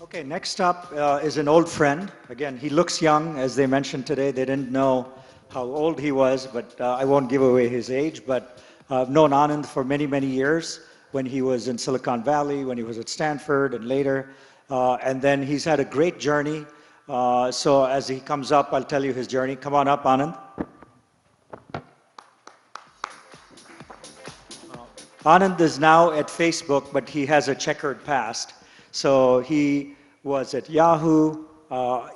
Okay, next up is an old friend. Again, he looks young, as they mentioned today. They didn't know how old he was, but I won't give away his age. But I've known Anand for many, many years when he was in Silicon Valley, when he was at Stanford, and later. And then he's had a great journey. So as he comes up, I'll tell you his journey. Come on up, Anand. Anand is now at Facebook, but he has a checkered past. So he was at Yahoo,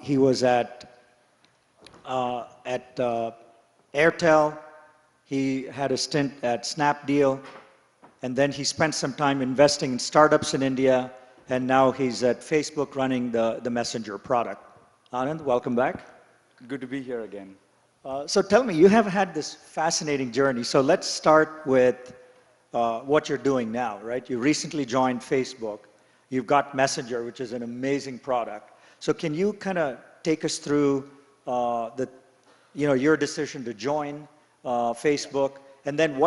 he was at Airtel, he had a stint at Snapdeal, and then he spent some time investing in startups in India, and now he's at Facebook running the Messenger product. Anand, welcome back. Good to be here again. So tell me, you have had this fascinating journey. So let's start with what you're doing now, right? You recently joined Facebook. You've got Messenger, which is an amazing product. So can you kind of take us through your decision to join Facebook, and then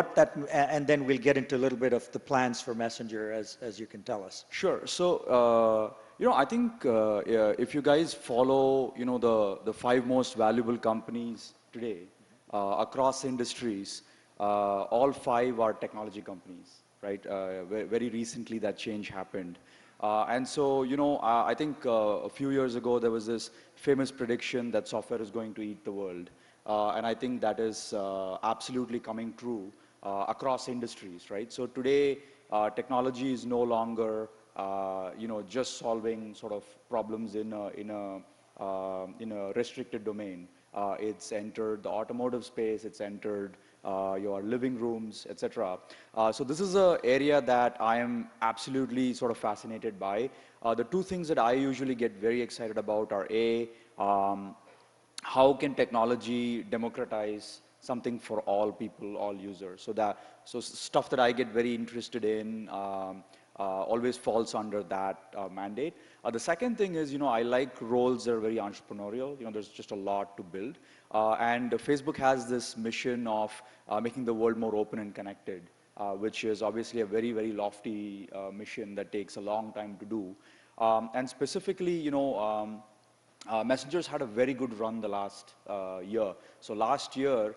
and then we'll get into a little bit of the plans for Messenger, as you can tell us. Sure. So, I think yeah, if you guys follow, the five most valuable companies today across industries, all five are technology companies, right? Very recently that change happened. And so, I think a few years ago there was this famous prediction that software is going to eat the world. And I think that is absolutely coming true across industries, right? So today, technology is no longer, just solving sort of problems in a restricted domain. It's entered the automotive space, it's entered your living rooms, etc. So this is an area that I am absolutely sort of fascinated by. The two things that I usually get very excited about are how can technology democratize something for all people, all users? So stuff that I get very interested in always falls under that mandate. The second thing is, I like roles that are very entrepreneurial. There's just a lot to build. And Facebook has this mission of making the world more open and connected, which is obviously a very, very lofty mission that takes a long time to do. And specifically, Messengers had a very good run the last year. So last year,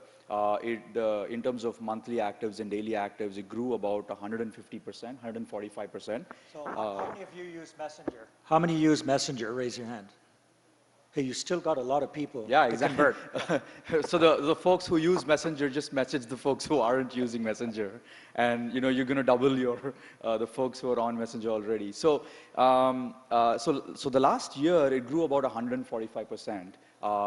in terms of monthly actives and daily actives, it grew about 150%, 145%. So how many of you use Messenger? How many use Messenger? Raise your hand. Hey, you still got a lot of people Yeah, to exactly. convert. So the folks who use Messenger just message the folks who aren't using Messenger, and you're going to double your the folks who are on Messenger already. So so the last year it grew about 145%,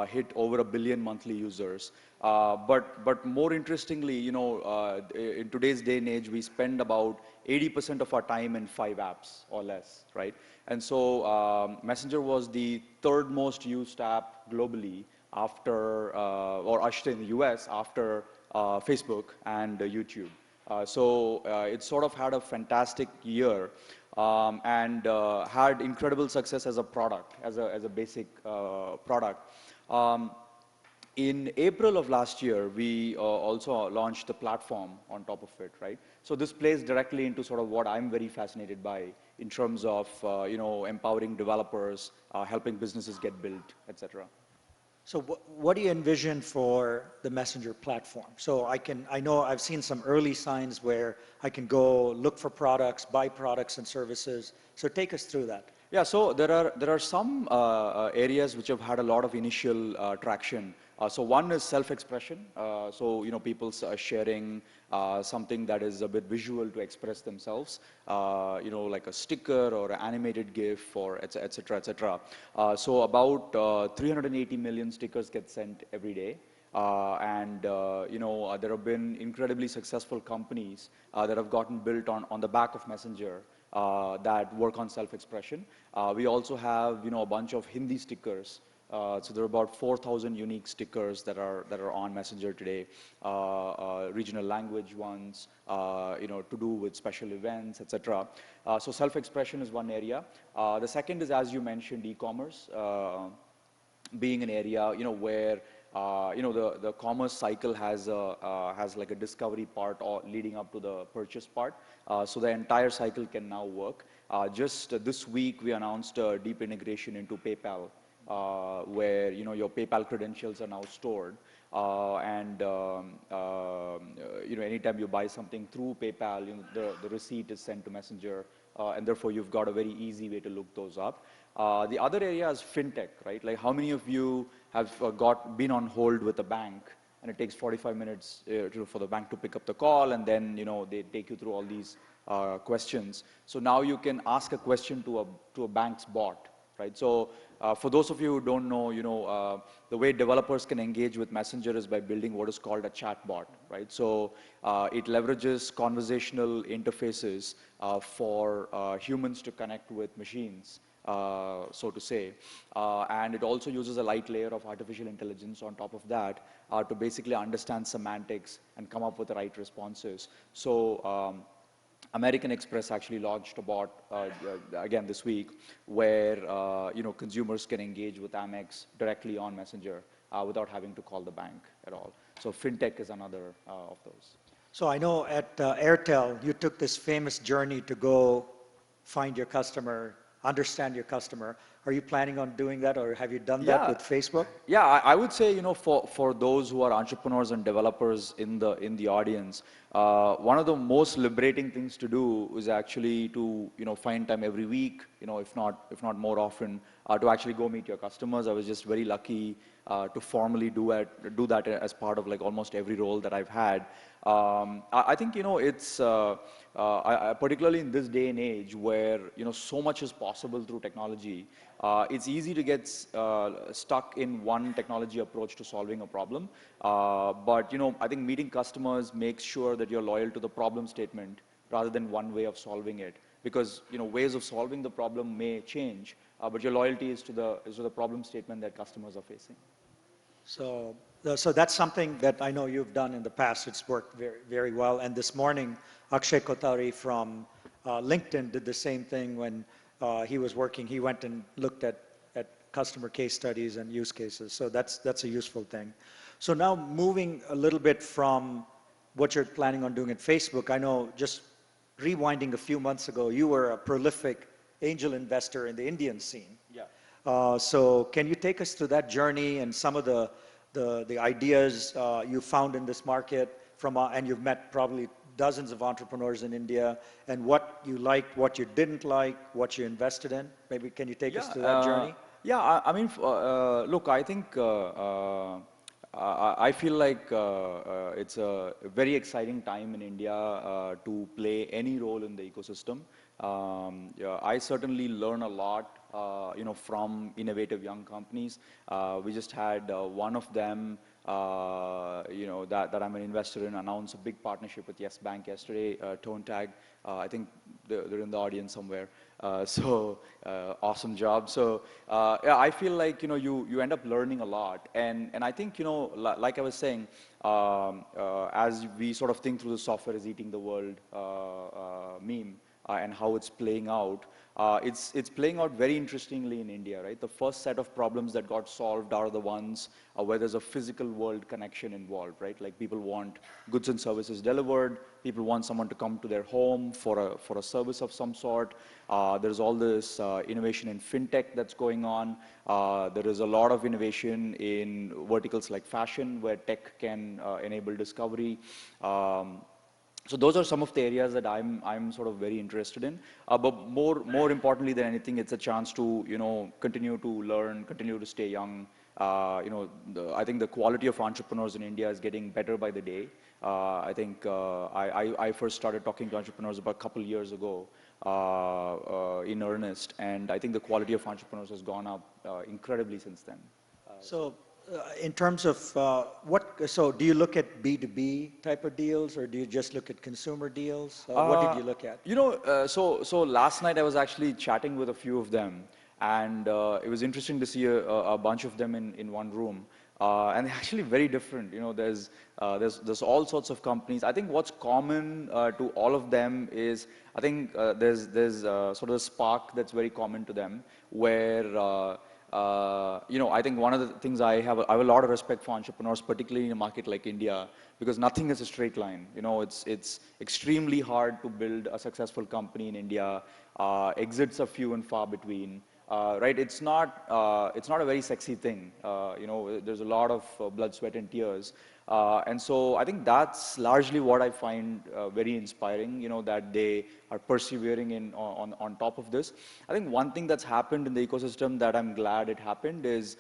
hit over 1 billion monthly users. But more interestingly, in today's day and age, we spend about 80% of our time in 5 apps or less, right? And so Messenger was the third most used app globally after, or I should say in the US, after Facebook and YouTube. So it sort of had a fantastic year and had incredible success as a product, as a basic product. In April of last year, we also launched the platform on top of it, right? So this plays directly into sort of what I'm very fascinated by in terms of, empowering developers, helping businesses get built, etc. So what do you envision for the Messenger platform? So I know I've seen some early signs where I can go look for products, buy products and services. So take us through that. Yeah, so there are some areas which have had a lot of initial traction. So one is self-expression. So people sharing something that is a bit visual to express themselves. Like a sticker or an animated GIF or etc. etc. So about 380 million stickers get sent every day. And there have been incredibly successful companies that have gotten built on the back of Messenger. That work on self-expression. We also have, a bunch of Hindi stickers. So there are about 4,000 unique stickers that are on Messenger today. Regional language ones, to do with special events, etc. So self-expression is one area. The second is, as you mentioned, e-commerce, being an area, where the commerce cycle has like a discovery part or leading up to the purchase part. So the entire cycle can now work. Just this week, we announced a deep integration into PayPal, where your PayPal credentials are now stored, and anytime you buy something through PayPal, the receipt is sent to Messenger, and therefore you've got a very easy way to look those up. The other area is fintech, right? Like how many of you have been on hold with a bank, and it takes 45 minutes for the bank to pick up the call, and then they take you through all these questions. So now you can ask a question to a bank's bot, right? So for those of you who don't know, the way developers can engage with Messenger is by building what is called a chatbot, right? So it leverages conversational interfaces for humans to connect with machines, so to say. And it also uses a light layer of artificial intelligence on top of that to basically understand semantics and come up with the right responses. So American Express actually launched a bot again this week where consumers can engage with Amex directly on Messenger without having to call the bank at all. So fintech is another of those. So I know at Airtel, you took this famous journey to go find your customer, understand your customer. Are you planning on doing that, or have you done that with Facebook? Yeah, I would say, for those who are entrepreneurs and developers in the audience, one of the most liberating things to do is actually to, find time every week, if not more often, to actually go meet your customers. I was just very lucky to formally do that as part of like almost every role that I've had. I think, it's particularly in this day and age where, so much is possible through technology. It's easy to get stuck in one technology approach to solving a problem. But, I think meeting customers makes sure that you're loyal to the problem statement rather than one way of solving it. Because, ways of solving the problem may change, but your loyalty is to the problem statement that customers are facing. So that's something that I know you've done in the past. It's worked very, very well. And this morning, Akshay Kotari from LinkedIn did the same thing when he was working. He went and looked at customer case studies and use cases. So that's a useful thing. So now moving a little bit from what you're planning on doing at Facebook, I know just rewinding a few months ago, you were a prolific angel investor in the Indian scene. Yeah. So can you take us through that journey and some of the ideas you found in this market and you've met probably dozens of entrepreneurs in India, and what you liked, what you didn't like, what you invested in? Maybe can you take us through that journey? Yeah, I mean, look, I think I feel like it's a very exciting time in India to play any role in the ecosystem. Yeah, I certainly learn a lot, from innovative young companies. We just had one of them, that I'm an investor in, announce a big partnership with Yes Bank yesterday, Tone Tag. I think they're in the audience somewhere. Awesome job. So yeah, I feel like you end up learning a lot, and I think like I was saying, as we sort of think through the software is eating the world meme and how it's playing out. It's playing out very interestingly in India, right? The first set of problems that got solved are the ones where there's a physical world connection involved, right? Like people want goods and services delivered, people want someone to come to their home for a service of some sort. There's all this innovation in fintech that's going on. There is a lot of innovation in verticals like fashion, where tech can enable discovery. So those are some of the areas that I'm sort of very interested in. But more importantly than anything, it's a chance to continue to learn, continue to stay young. I think the quality of entrepreneurs in India is getting better by the day. I think I first started talking to entrepreneurs about a couple years ago in earnest, and I think the quality of entrepreneurs has gone up incredibly since then. So in terms of so do you look at B2B type of deals, or do you just look at consumer deals? What did you look at? So last night I was actually chatting with a few of them, and it was interesting to see a bunch of them in one room. And they're actually very different. There's all sorts of companies. I think what's common to all of them is, I think there's sort of a spark that's very common to them, where I think one of the things I have a lot of respect for entrepreneurs, particularly in a market like India, because nothing is a straight line. It's extremely hard to build a successful company in India. Exits are few and far between. Right? It's not a very sexy thing. There's a lot of blood, sweat, and tears. And so I think that's largely what I find very inspiring, that they are persevering on top of this. I think one thing that's happened in the ecosystem that I'm glad it happened is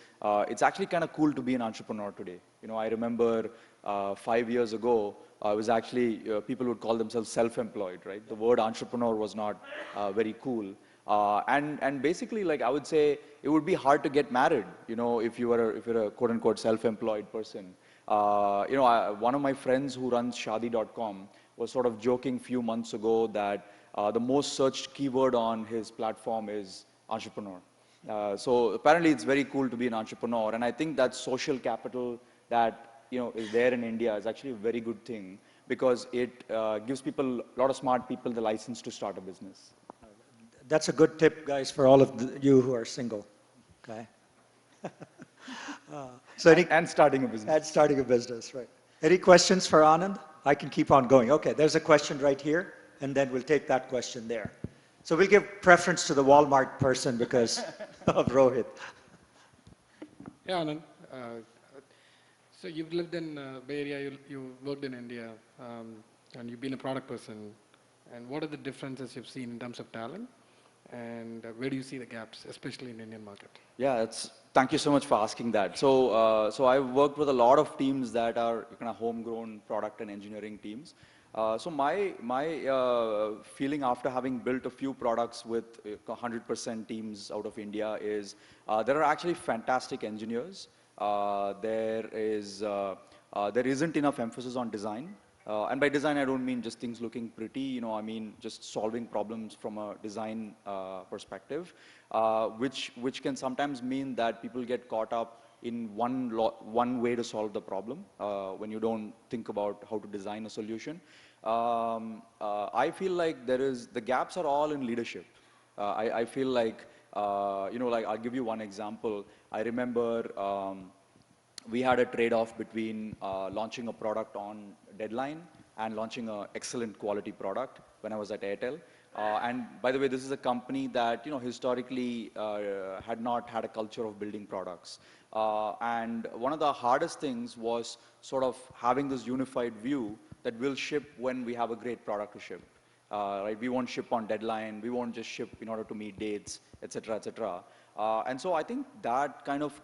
it's actually kind of cool to be an entrepreneur today. I remember 5 years ago, it was actually, people would call themselves self-employed, right? The word entrepreneur was not very cool. And basically, like I would say, it would be hard to get married, if you're a quote unquote self-employed person. One of my friends who runs Shadi.com was sort of joking few months ago that the most searched keyword on his platform is entrepreneur. So apparently it's very cool to be an entrepreneur, and I think that social capital that is there in India is actually a very good thing because it gives people, a lot of smart people, the license to start a business. That's a good tip, guys, for all of you who are single. Okay. And starting a business. And starting a business, right. Any questions for Anand? I can keep on going. Okay, there's a question right here, and then we'll take that question there. So we'll give preference to the Walmart person because of Rohit. Yeah, Anand. So you've lived in Bay Area, you worked in India, and you've been a product person. And what are the differences you've seen in terms of talent? And where do you see the gaps, especially in the Indian market? Yeah, thank you so much for asking that. So I've worked with a lot of teams that are kind of homegrown product and engineering teams. So my feeling after having built a few products with 100% teams out of India is there are actually fantastic engineers. There isn't enough emphasis on design. And by design, I don't mean just things looking pretty, I mean just solving problems from a design perspective, which can sometimes mean that people get caught up in one way to solve the problem when you don't think about how to design a solution. I feel like the gaps are all in leadership. I feel like, like I'll give you one example. I remember we had a trade-off between launching a product on deadline and launching an excellent quality product when I was at Airtel. And by the way, this is a company that historically had not had a culture of building products. And one of the hardest things was sort of having this unified view that we'll ship when we have a great product to ship. Right? We won't ship on deadline. We won't just ship in order to meet dates, et cetera, et cetera. And so I think that kind of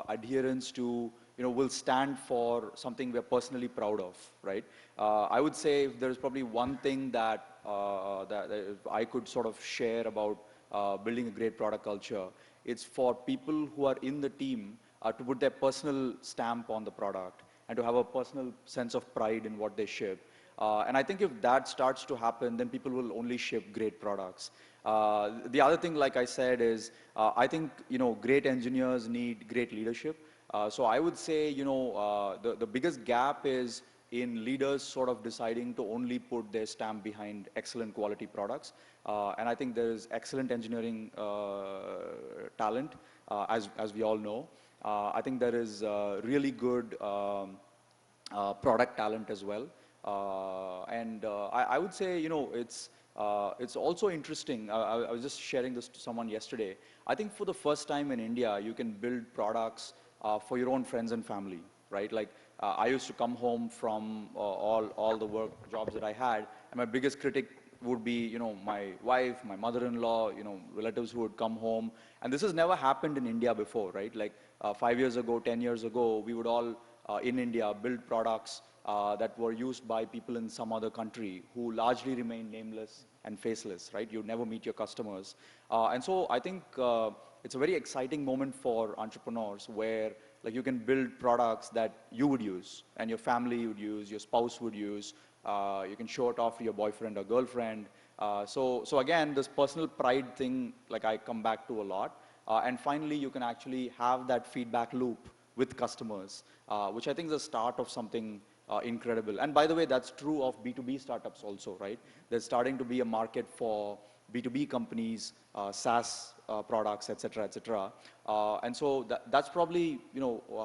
adherence to, will stand for something we're personally proud of, right? I would say if there's probably one thing that I could sort of share about building a great product culture, it's for people who are in the team to put their personal stamp on the product and to have a personal sense of pride in what they ship. And I think if that starts to happen, then people will only ship great products. The other thing, like I said, is I think great engineers need great leadership. So I would say the biggest gap is in leaders sort of deciding to only put their stamp behind excellent quality products. And I think there is excellent engineering talent, as we all know. I think there is really good product talent as well. And I would say, it's also interesting. I was just sharing this to someone yesterday. I think for the first time in India, you can build products for your own friends and family, right? Like I used to come home from all the work jobs that I had, and my biggest critic would be, my wife, my mother-in-law, relatives who would come home. And this has never happened in India before, right? Like 5 years ago, 10 years ago, we would all in India build products that were used by people in some other country who largely remain nameless and faceless, right? You never meet your customers. And so I think it's a very exciting moment for entrepreneurs where like you can build products that you would use and your family would use, your spouse would use. You can show it off to your boyfriend or girlfriend. So again, this personal pride thing, like I come back to a lot. And finally, you can actually have that feedback loop with customers, which I think is the start of something incredible. And by the way, that's true of B2B startups also, right? There's starting to be a market for B2B companies, SaaS products, et cetera, et cetera. And so that's probably,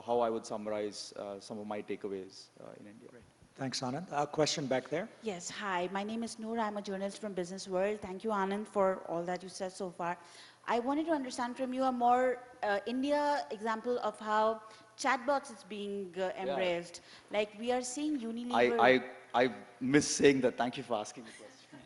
how I would summarize some of my takeaways in India. Great. Thanks, Anand. A question back there. Yes, hi. My name is Noor. I'm a journalist from Business World. Thank you, Anand, for all that you said so far. I wanted to understand from you a more India example of how chatbots is being embraced. Like we are seeing Unilever. I miss saying that. Thank you for asking the question.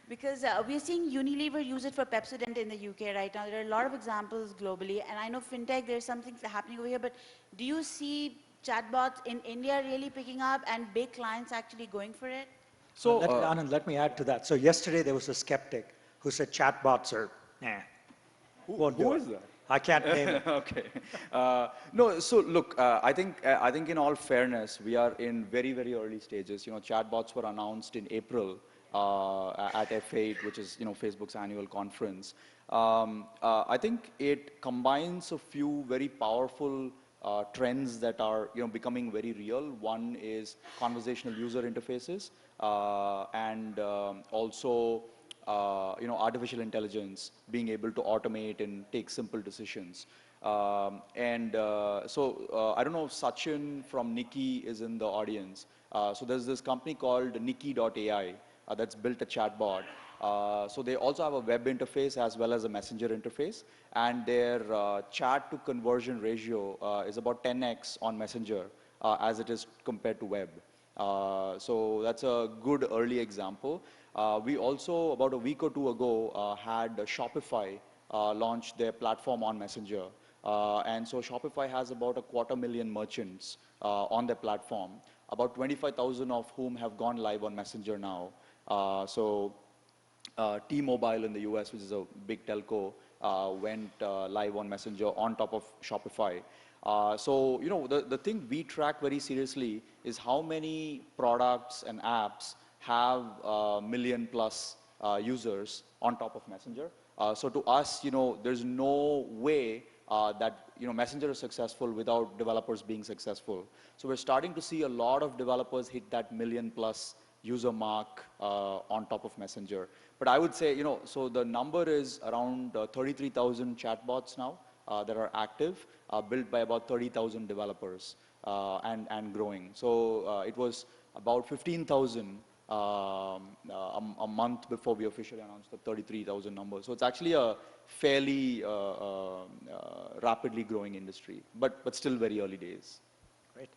Because we're seeing Unilever use it for Pepsodent in the UK right now. There are a lot of examples globally, and I know fintech, there's something happening over here, but do you see chatbots in India really picking up and big clients actually going for it? So, Anand, let me add to that. So yesterday there was a skeptic who said chatbots are, nah, won't do who it. is that? I can't name it. Okay. No, so look, I think in all fairness, we are in very, very early stages. Chatbots were announced in April at F8, which is, Facebook's annual conference. I think it combines a few very powerful trends that are, becoming very real. One is conversational user interfaces, and also artificial intelligence being able to automate and take simple decisions. So I don't know if Sachin from Nikki is in the audience. So there's this company called Nikki.ai that's built a chatbot. So they also have a web interface as well as a messenger interface, and their chat to conversion ratio is about 10x on messenger as it is compared to web. So that's a good early example. We also, about a week or two ago, had Shopify launch their platform on Messenger. And so Shopify has about 250,000 merchants on their platform, about 25,000 of whom have gone live on Messenger now. So T-Mobile in the US, which is a big telco, went live on Messenger on top of Shopify. So, the thing we track very seriously is how many products and apps have million plus users on top of Messenger. So to us, there's no way that Messenger is successful without developers being successful. So we're starting to see a lot of developers hit that million plus user mark on top of Messenger. But I would say, so the number is around 33,000 chatbots now that are active, built by about 30,000 developers and growing. So it was about 15,000 a month before we officially announced the 33,000 number. So it's actually a fairly rapidly growing industry, but still very early days. Great.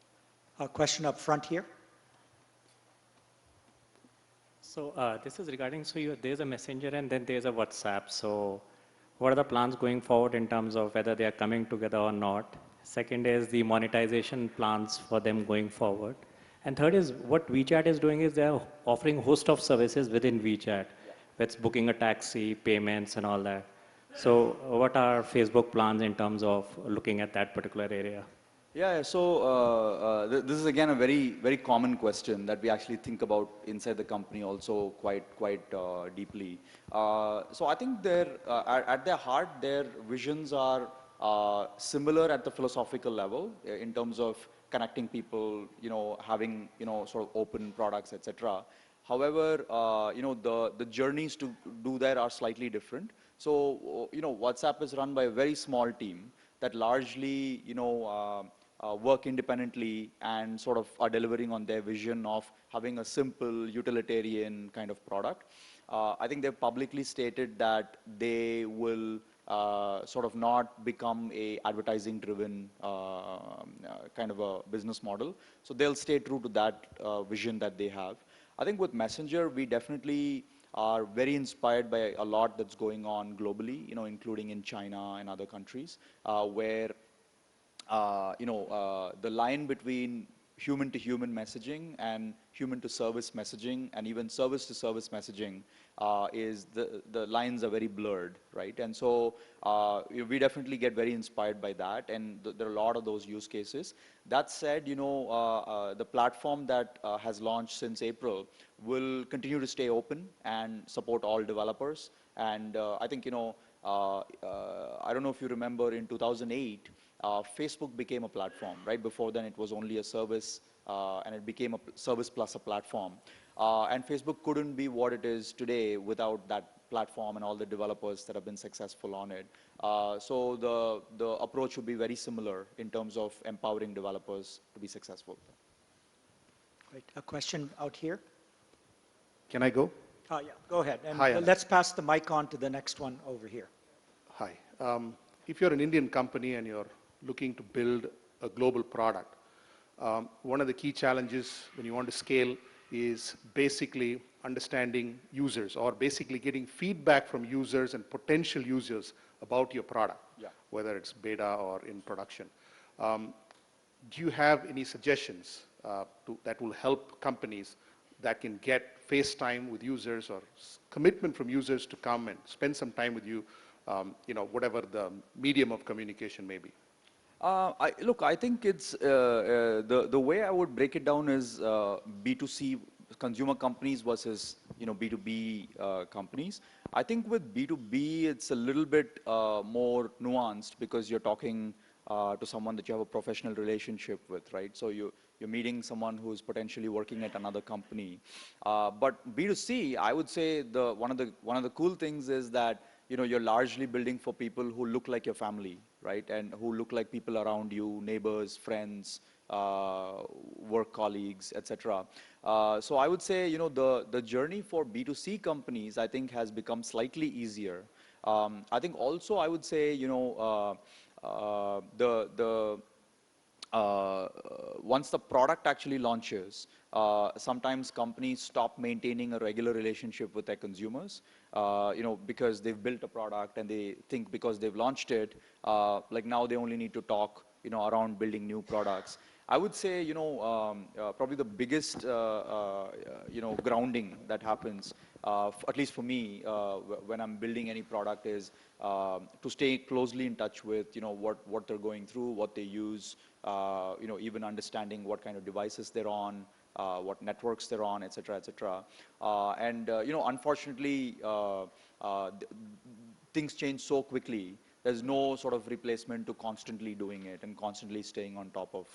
A question up front here. So this is regarding, there's a messenger and then there's a WhatsApp. So what are the plans going forward in terms of whether they are coming together or not? Second is the monetization plans for them going forward. And third is what WeChat is doing is they're offering host of services within WeChat. It's booking a taxi, payments and all that. So what are Facebook plans in terms of looking at that particular area? Yeah, so this is again a very, very common question that we actually think about inside the company also quite deeply. So I think at their heart, their visions are similar at the philosophical level in terms of connecting people, having, sort of open products, etc. However, the journeys to do that are slightly different. So, WhatsApp is run by a very small team that largely, work independently and sort of are delivering on their vision of having a simple utilitarian kind of product. I think they've publicly stated that they will sort of not become a advertising driven kind of a business model. So they'll stay true to that vision that they have. I think with Messenger, we definitely are very inspired by a lot that's going on globally, including in China and other countries, where the line between human to human messaging and human to service messaging and even service to service messaging is the lines are very blurred, right? And so we definitely get very inspired by that, and there are a lot of those use cases. That said, the platform that has launched since April will continue to stay open and support all developers. And I think, I don't know if you remember in 2008, Facebook became a platform, right? Before then it was only a service, and it became a service plus a platform. And Facebook couldn't be what it is today without that platform and all the developers that have been successful on it. So the approach would be very similar in terms of empowering developers to be successful. Great. A question out here? Can I go? Yeah, go ahead. And Hi, Anand. let's pass the mic on to the next one over here. Hi. If you're an Indian company and you're looking to build a global product, one of the key challenges when you want to scale is basically understanding users, or basically getting feedback from users and potential users about your product, whether it's beta or in production. Do you have any suggestions that will help companies that can get face time with users, or commitment from users to come and spend some time with you, whatever the medium of communication may be? Look, I think it's the way I would break it down is B2C consumer companies versus B2B companies. I think with B2B it's a little bit more nuanced, because you're talking to someone that you have a professional relationship with, right? So you're meeting someone who's potentially working at another company. But B2C, I would say one of the cool things is that you're largely building for people who look like your family, right? And who look like people around you, neighbors, friends, work colleagues, etc. So I would say, the journey for B2C companies, I think, has become slightly easier. I think also I would say, once the product actually launches, sometimes companies stop maintaining a regular relationship with their consumers, because they've built a product and they think because they've launched it, like now they only need to talk, around building new products. I would say, probably the biggest, grounding that happens, at least for me, when I'm building any product, is to stay closely in touch with, what they're going through, what they use, even understanding what kind of devices they're on, what networks they're on, et cetera, et cetera. Unfortunately, things change so quickly. There's no sort of replacement to constantly doing it and constantly staying on top of.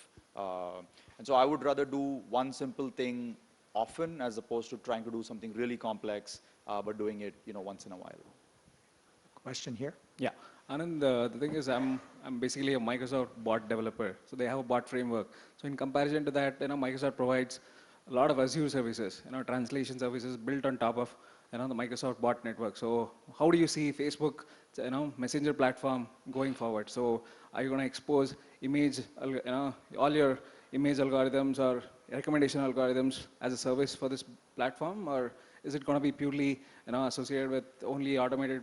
And so I would rather do one simple thing often, as opposed to trying to do something really complex, but doing it, once in a while. Question here? Yeah, Anand, the thing is, I'm basically a Microsoft bot developer. So they have a bot framework. So in comparison to that, Microsoft provides a lot of Azure services, translation services built on top of, the Microsoft bot network. So how do you see Facebook, messenger platform going forward? So are you going to expose image, all your image algorithms or recommendation algorithms as a service for this platform, or is it going to be purely, associated with only automated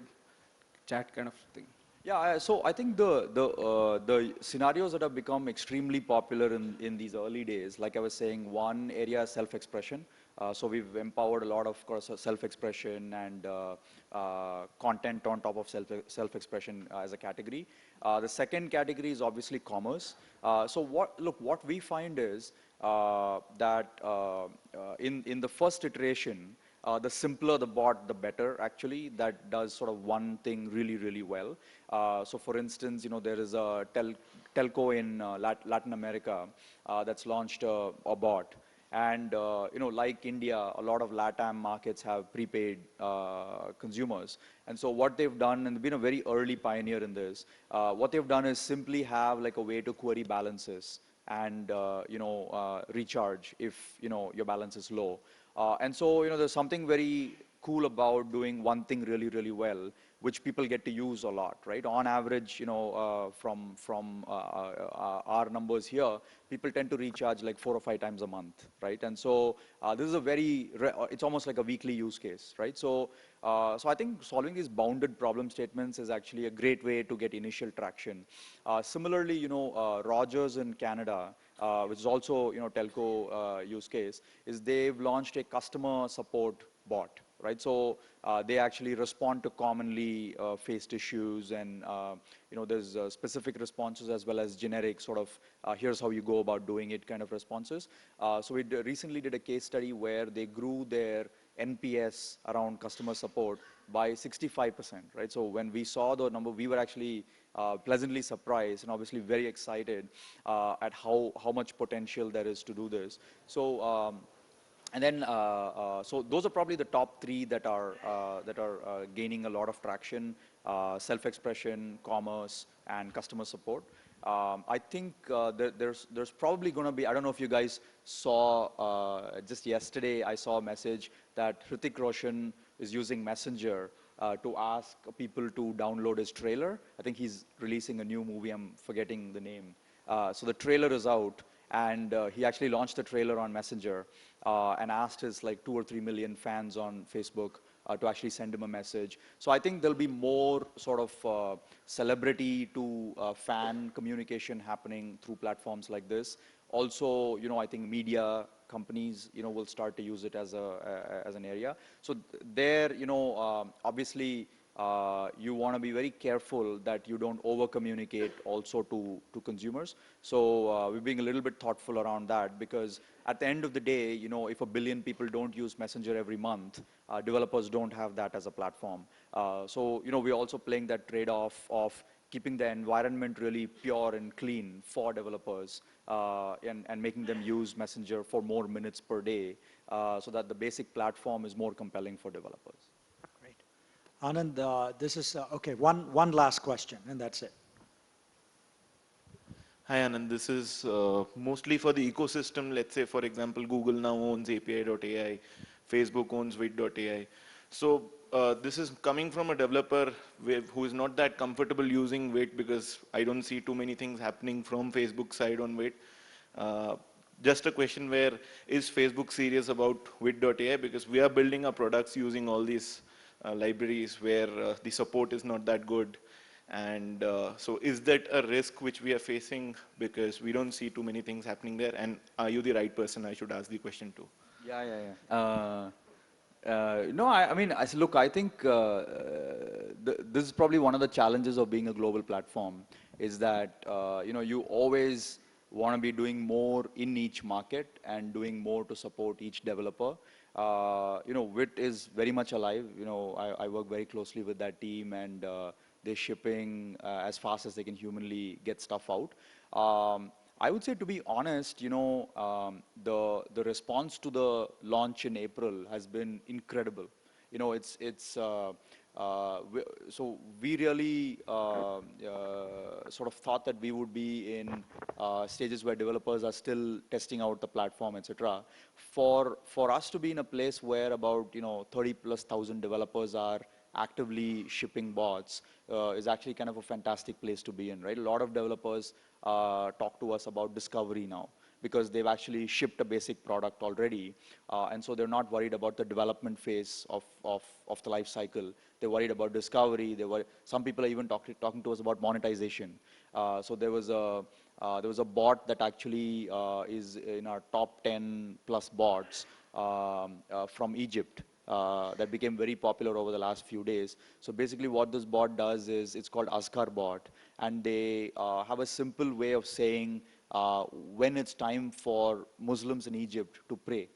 chat kind of thing? Yeah, so I think the scenarios that have become extremely popular in these early days, like I was saying, one area is self-expression. So we've empowered a lot of course self-expression and content on top of self-expression as a category. The second category is obviously commerce. So what we find is that in the first iteration, the simpler the bot, the better, actually, that does sort of one thing really, really well. So for instance, there is a telco in Latin America that's launched a bot. And, like India, a lot of LATAM markets have prepaid consumers. And so what they've done, and they've been a very early pioneer in this, what they've done is simply have like a way to query balances and, recharge if, your balance is low. And so, there's something very cool about doing one thing really, really well, which people get to use a lot, right? On average, from our numbers here, people tend to recharge like 4 or 5 times a month, right? And so this is a very, it's almost like a weekly use case, right? So, so I think solving these bounded problem statements is actually a great way to get initial traction. Similarly, Rogers in Canada, which is also, telco use case, is they've launched a customer support bot, right? So they actually respond to commonly faced issues, and there's specific responses as well as generic sort of here's how you go about doing it kind of responses. So we recently did a case study where they grew their NPS around customer support by 65%, right? So when we saw the number, we were actually pleasantly surprised and obviously very excited at how much potential there is to do this. So And then, so those are probably the top three that are gaining a lot of traction: self-expression, commerce, and customer support. I think there's probably going to be. I don't know if you guys saw just yesterday. I saw a message that Hrithik Roshan is using Messenger to ask people to download his trailer. I think he's releasing a new movie. I'm forgetting the name. So the trailer is out, and he actually launched the trailer on Messenger and asked his like 2 or 3 million fans on Facebook to actually send him a message. So I think there'll be more sort of celebrity to fan communication happening through platforms like this. Also, I think media companies, will start to use it as an area. So there, obviously, you want to be very careful that you don't over communicate also to consumers. So we're being a little bit thoughtful around that, because at the end of the day, if 1 billion people don't use Messenger every month, developers don't have that as a platform. So we're also playing that trade-off of keeping the environment really pure and clean for developers, and making them use Messenger for more minutes per day, so that the basic platform is more compelling for developers. Great. Anand, this is, okay, one last question, and that's it. Hi Anand, this is mostly for the ecosystem. Let's say, for example, Google now owns API.ai, Facebook owns Wit.ai. So this is coming from a developer who is not that comfortable using Wit, because I don't see too many things happening from Facebook side on Wit. Just a question, where is Facebook serious about Wit.ai? Because we are building our products using all these libraries where the support is not that good. And so is that a risk which we are facing, because we don't see too many things happening there? And are you the right person I should ask the question to? Yeah. No, I mean, look, I think this is probably one of the challenges of being a global platform, is that, you always want to be doing more in each market and doing more to support each developer. Wit is very much alive. I work very closely with that team, and they're shipping as fast as they can humanly get stuff out. I would say, to be honest, the response to the launch in April has been incredible. So we really sort of thought that we would be in stages where developers are still testing out the platform, etc. For us to be in a place where about 30,000+ developers are actively shipping bots is actually kind of a fantastic place to be in, right? A lot of developers talk to us about discovery now, because they've actually shipped a basic product already, and so they're not worried about the development phase of the life cycle. They're worried about discovery. Some people are even talking to us about monetization. So there was a bot that actually is in our top 10+ bots from Egypt. That became very popular over the last few days. So basically what this bot does is, it's called Askar bot, and they have a simple way of saying when it's time for Muslims in Egypt to pray,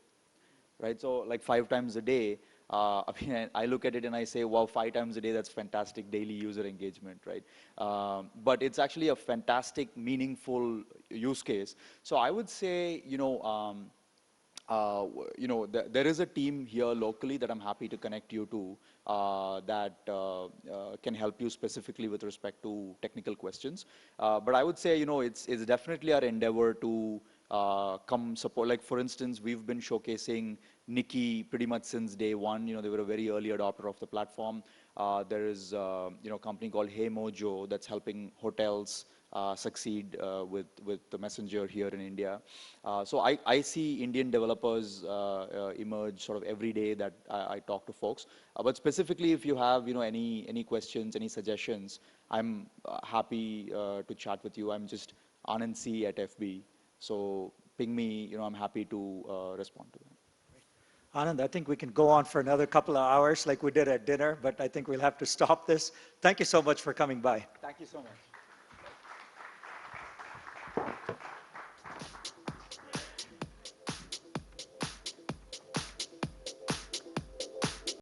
right? So like 5 times a day. I mean, I look at it and I say, wow, 5 times a day, that's fantastic daily user engagement, right? But it's actually a fantastic, meaningful use case. So I would say, there is a team here locally that I'm happy to connect you to that can help you specifically with respect to technical questions. But I would say, it's definitely our endeavor to come support. Like, for instance, we've been showcasing Nikki pretty much since day one. They were a very early adopter of the platform. There is a company called Hey Mojo that's helping hotels succeed with the Messenger here in India. So I see Indian developers emerge sort of every day that I talk to folks. But specifically, if you have any questions, any suggestions, I'm happy to chat with you. I'm just anandc@fb. So ping me. I'm happy to respond to them. Anand, I think we can go on for another couple of hours like we did at dinner, but I think we'll have to stop this. Thank you so much for coming by. Thank you so much.